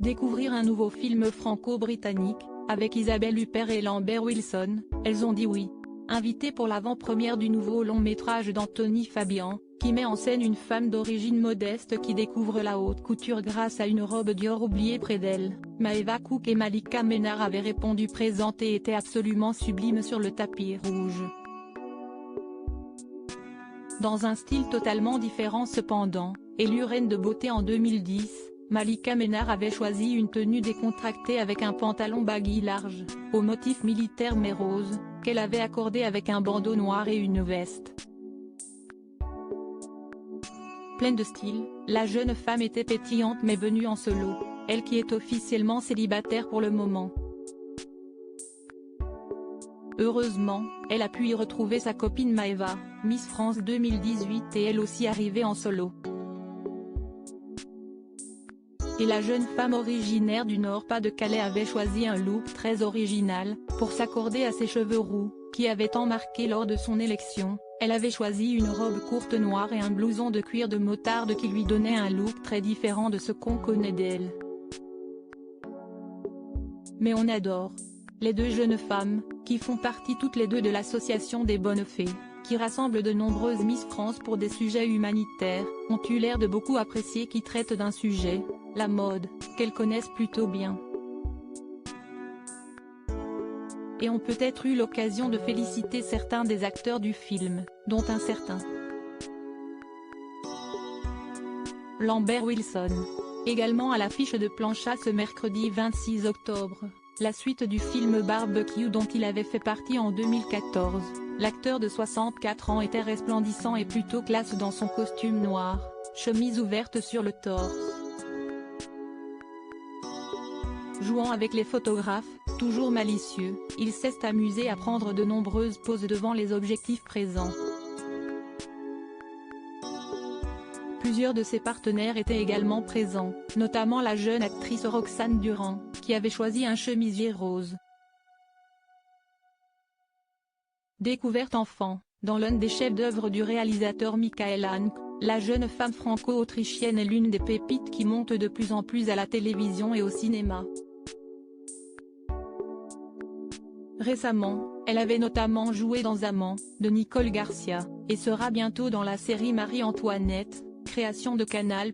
découvrir un nouveau film franco-britannique, avec Isabelle Huppert et Lambert Wilson, elles ont dit oui. Invitées pour l'avant-première du nouveau long-métrage d'Anthony Fabian, qui met en scène une femme d'origine modeste qui découvre la haute couture grâce à une robe Dior oubliée près d'elle, Maeva Cook et Malika Ménard avaient répondu présentes et étaient absolument sublimes sur le tapis rouge. Dans un style totalement différent cependant, élue reine de beauté en 2010, Malika Ménard avait choisi une tenue décontractée avec un pantalon baggy large, au motif militaire mais rose, qu'elle avait accordé avec un bandeau noir et une veste. Pleine de style, la jeune femme était pétillante mais venue en solo, elle qui est officiellement célibataire pour le moment. Heureusement, elle a pu y retrouver sa copine Maeva, Miss France 2018 et elle aussi arrivée en solo. Et la jeune femme originaire du Nord-Pas-de-Calais avait choisi un look très original, pour s'accorder à ses cheveux roux, qui avaient tant marqué lors de son élection. Elle avait choisi une robe courte noire et un blouson de cuir de motarde qui lui donnait un look très différent de ce qu'on connaît d'elle. Mais on adore. Les deux jeunes femmes, qui font partie toutes les deux de l'association des Bonnes Fées, qui rassemble de nombreuses Miss France pour des sujets humanitaires, ont eu l'air de beaucoup apprécier qui traite d'un sujet, la mode, qu'elles connaissent plutôt bien. Et ont peut-être eu l'occasion de féliciter certains des acteurs du film, dont un certain Lambert Wilson. Également à l'affiche de Plancha ce mercredi 26 octobre, la suite du film Barbecue dont il avait fait partie en 2014, l'acteur de 64 ans était resplendissant et plutôt classe dans son costume noir, chemise ouverte sur le torse. Jouant avec les photographes, toujours malicieux, il s'est amusé à prendre de nombreuses poses devant les objectifs présents. Plusieurs de ses partenaires étaient également présents, notamment la jeune actrice Roxane Durand, qui avait choisi un chemisier rose. Découverte enfant, dans l'un des chefs-d'œuvre du réalisateur Michael Haneke, la jeune femme franco-autrichienne est l'une des pépites qui montent de plus en plus à la télévision et au cinéma. Récemment, elle avait notamment joué dans Amant, de Nicole Garcia, et sera bientôt dans la série Marie-Antoinette, création de Canal+.